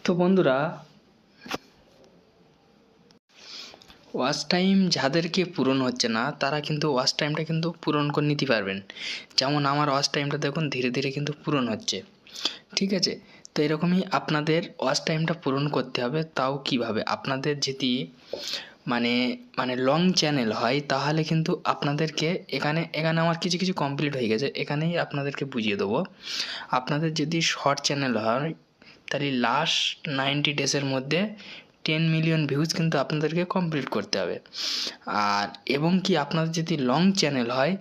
তো বন্ধুরা, watch time যাদেরকে পূরণ হচ্ছে না তারা কিন্তু ওয়াচ টাইমটা কিন্তু পূরণ করে নিতে পারবেন। যেমন আমার ওয়াচ টাইমটা দেখুন ধীরে ধীরে কিন্তু পূরণ হচ্ছে, ঠিক আছে। তো এরকমই আপনাদের ওয়াচ টাইমটা পূরণ করতে হবে। তাও কিভাবে? আপনাদের যদি মানে মানে লং চ্যানেল হয় তাহলে কিন্তু আপনাদেরকে এখানে আমার কিছু কিছু কমপ্লিট হয়ে গেছে, এখানেই আপনাদেরকে বুঝিয়ে দেবো। আপনাদের যদি শর্ট চ্যানেল হয় তাহলে লাস্ট 90 ডেজের মধ্যে 10 মিলিয়ন ভিউজ কিন্তু আপনাদেরকে কমপ্লিট করতে হবে। আর এবং কি আপনাদের যদি লং চ্যানেল হয়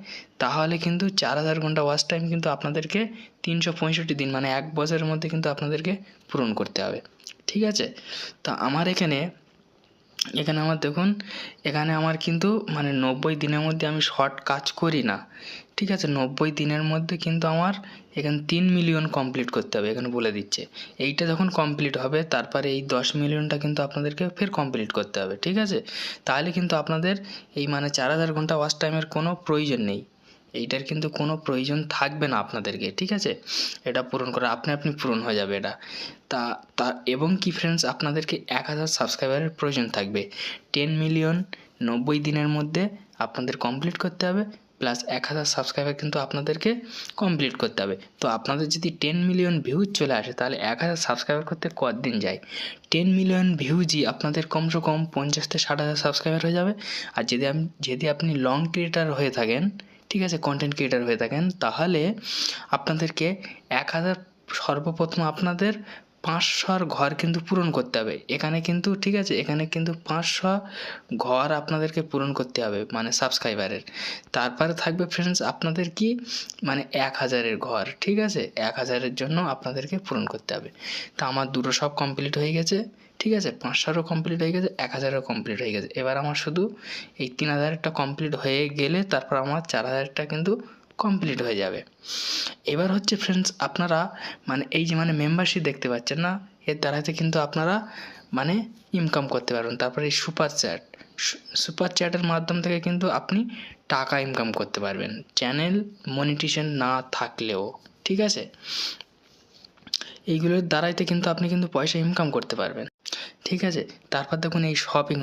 তাহলে কিন্তু 4000 ঘন্টা ওয়াচ টাইম কিন্তু আপনাদেরকে 365 দিন মানে 1 বছরের মধ্যে কিন্তু আপনাদেরকে পূরণ করতে হবে, ঠিক আছে। তো আমার এখানে আমার দেখুন, এখানে আমার কিন্তু মানে 90 দিনের মধ্যে আমি শর্ট কাজ করি না, ঠিক আছে। 90 দিনের মধ্যে কিন্তু আমার এখানে 3 মিলিয়ন কমপ্লিট করতে হবে, এখানে বলে দিচ্ছে। এইটা যখন কমপ্লিট হবে তারপরে এই 10 মিলিয়নটা কিন্তু আপনাদেরকে ফের কমপ্লিট করতে হবে, ঠিক আছে। তাহলে কিন্তু আপনাদের এই মানে 4000 ঘন্টা ওয়াচ টাইমের কোনো প্রয়োজন নেই, এইটার কিন্তু কোনো প্রয়োজন থাকবে না আপনাদেরকে, ঠিক আছে। এটা পূরণ করা আপনি পূরণ হয়ে যাবে এটা। তা এবং কি ফ্রেন্ডস, আপনাদেরকে 1000 সাবস্ক্রাইবারের প্রয়োজন থাকবে। 10 মিলিয়ন 90 দিনের মধ্যে আপনাদের কমপ্লিট করতে হবে, প্লাস 1000 সাবস্ক্রাইবার কিন্তু আপনাদেরকে কমপ্লিট করতে হবে। তো আপনাদের যদি 10 মিলিয়ন ভিউজ চলে আসে তাহলে 1000 সাবস্ক্রাইবার করতে কতদিন যায়? 10 মিলিয়ন ভিউজই আপনাদের কমসে কম 50 থেকে 60,000 সাবস্ক্রাইবার হয়ে যাবে। আর যদি আপনি লং ক্রিয়েটার হয়ে থাকেন, ঠিক আছে, কন্টেন্ট ক্রিয়েটার হয়ে থাকেন, তাহলে আপনাদেরকে 1000 সর্বপ্রথম আপনাদের 500 ঘর কিন্তু পূরণ করতে হবে এখানে কিন্তু, ঠিক আছে। এখানে কিন্তু 500 ঘর আপনাদেরকে পূরণ করতে হবে মানে সাবস্ক্রাইবারের। তারপরে থাকবে ফ্রেন্ডস আপনাদের কি মানে 1000-এর ঘর, ঠিক আছে। 1000-এর জন্য আপনাদেরকে পূরণ করতে হবে। তা আমার দুটো সব কমপ্লিট হয়ে গেছে, ঠিক আছে। 500-ও কমপ্লিট হয়ে গেছে, 1000-ও কমপ্লিট হয়ে গেছে। এবার আমার শুধু এই 3000-টা কমপ্লিট হয়ে গেলে তারপর আমার 4000-টা কিন্তু কমপ্লিট হয়ে যাবে। এবার হচ্ছে ফ্রেন্ডস আপনারা মানে এই যে মানে মেম্বারশিপ দেখতে পাচ্ছেন না, এর দ্বারাতে কিন্তু আপনারা মানে ইনকাম করতে পারবেন। তারপরে এই সুপার চ্যাটের মাধ্যম থেকে কিন্তু আপনি টাকা ইনকাম করতে পারবেন চ্যানেল মনিটাইজেশন না থাকলেও, ঠিক আছে। এইগুলোর দ্বারাইতে কিন্তু আপনি কিন্তু পয়সা ইনকাম করতে পারবেন, ঠিক আছে। তারপর দেখুন এই শপিং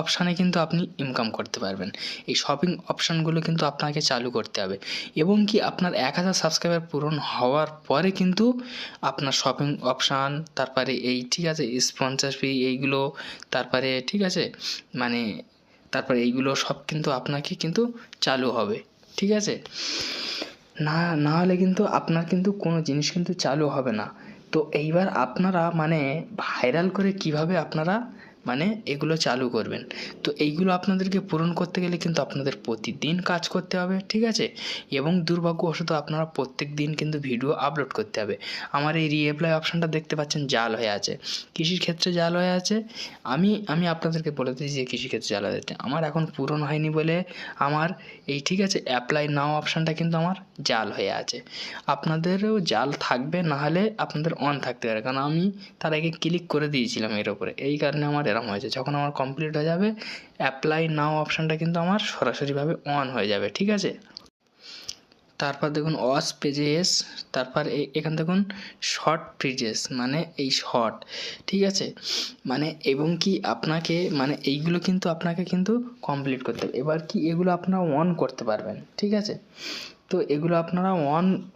অপশানে কিন্তু আপনি ইনকাম করতে পারবেন। এই শপিং অপশানগুলো কিন্তু আপনাকে চালু করতে হবে এবং কি আপনার 1000 সাবস্ক্রাইবার পূরণ হওয়ার পরে কিন্তু আপনার শপিং অপশান, তারপরে এই, ঠিক আছে, স্পন্সর ফি এইগুলো, তারপরে, ঠিক আছে, মানে তারপরে এইগুলো সব কিন্তু আপনাকে কিন্তু চালু হবে, ঠিক আছে। না হলে কিন্তু আপনার কিন্তু কোনো জিনিস কিন্তু চালু হবে না। তো এইবার আপনারা মানে ভাইরাল করে কিভাবে আপনারা মানে এগুলো চালু করবেন, তো এইগুলো আপনাদেরকে পূরণ করতে গেলে কিন্তু আপনাদের প্রতিদিন কাজ করতে হবে, ঠিক আছে। এবং দুর্ভাগ্যবশত আপনারা প্রত্যেক দিন কিন্তু ভিডিও আপলোড করতে হবে। আমার এই রিঅ্যাপ্লাই অপশানটা দেখতে পাচ্ছেন জাল হয়ে আছে, কৃষির ক্ষেত্রে জাল হয়ে আছে। আমি আপনাদেরকে বলে দিই যে কৃষিক্ষেত্রে জাল হয়ে আছে। আমার এখন পূরণ হয়নি বলে আমার এই, ঠিক আছে, অ্যাপ্লাই নাও অপশানটা কিন্তু আমার জাল হয়ে আছে। আপনাদেরও জাল থাকবে, না হলে আপনাদের অন থাকতে পারে, কারণ আমি তার আগে ক্লিক করে দিয়েছিলাম এর ওপরে, এই কারণে আমার এরকম হয়েছে। যখন আমার কমপ্লিট হয়ে যাবে অ্যাপ্লাই নাও অপশানটা কিন্তু আমার সরাসরিভাবে অন হয়ে যাবে, ঠিক আছে। তারপর দেখুন ওয়াচ পেজেস, তারপর এখানে দেখুন শর্ট পেজেস মানে এই শর্ট, ঠিক আছে। মানে এবং কি আপনাকে মানে এইগুলো কিন্তু আপনাকে কিন্তু কমপ্লিট করতে হবে। এবার কি এগুলো আপনারা অন করতে পারবেন, ঠিক আছে। তো এগুলো আপনারা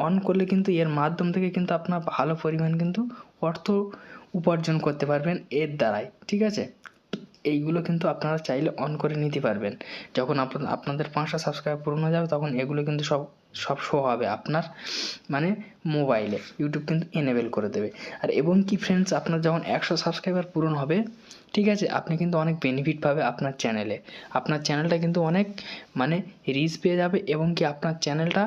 অন করলে কিন্তু এর মাধ্যম থেকে কিন্তু আপনার ভালো পরিমাণ কিন্তু অর্থ উপার্জন করতে পারবেন এর দ্বারাই, ঠিক আছে। এইগুলো কিন্তু আপনারা চাইলে অন করে নিতে পারবেন। যখন আপনাদের 500 সাবস্ক্রাইবার পূরণ হয়ে যাবে তখন এগুলো কিন্তু সব শো হবে আপনার মানে মোবাইলে, ইউটিউব কিন্তু এনেবেল করে দেবে। আর এবং কি ফ্রেন্ডস, আপনার যখন 100 সাবস্ক্রাইবার পূরণ হবে, ঠিক আছে, আপনি কিন্তু অনেক বেনিফিট পাবে আপনার চ্যানেলটা কিন্তু অনেক মানে রিচ পেয়ে যাবে এবং কি আপনার চ্যানেলটা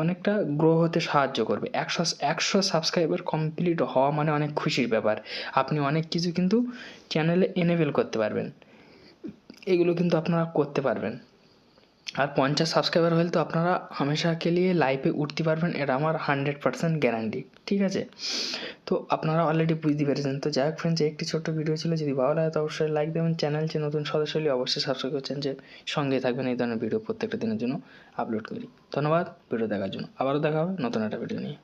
অনেকটা গ্রো হতে সাহায্য করবে। 100 সাবস্ক্রাইবার কমপ্লিট হওয়া মানে অনেক খুশির ব্যাপার। আপনি অনেক কিছু কিন্তু চ্যানেলে এনেবেল করতে পারবেন, এগুলো কিন্তু আপনারা করতে পারবেন। আর 50 সাবস্ক্রাইবার হলে তো আপনারা হামেশাকে লিয়ে লাইভে উঠতে পারবেন, এটা আমার 100% গ্যারান্টি, ঠিক আছে। তো আপনারা অলরেডি বুঝতে পেরেছেন। তো যাই হোক ফ্রেন্ডস, একটি ছোট্ট ভিডিও ছিল, যদি ভালো লাগে তো অবশ্যই লাইক দেবেন। চ্যানেল যে নতুন সদস্য হলে অবশ্যই সাবস্ক্রাইব করছেন, যে সঙ্গে থাকবেন, এই ধরনের ভিডিও প্রত্যেকটা দিনের জন্য আপলোড করি। ধন্যবাদ ভিডিও দেখার জন্য, আবারও দেখা হবে নতুন একটা ভিডিও নিয়ে।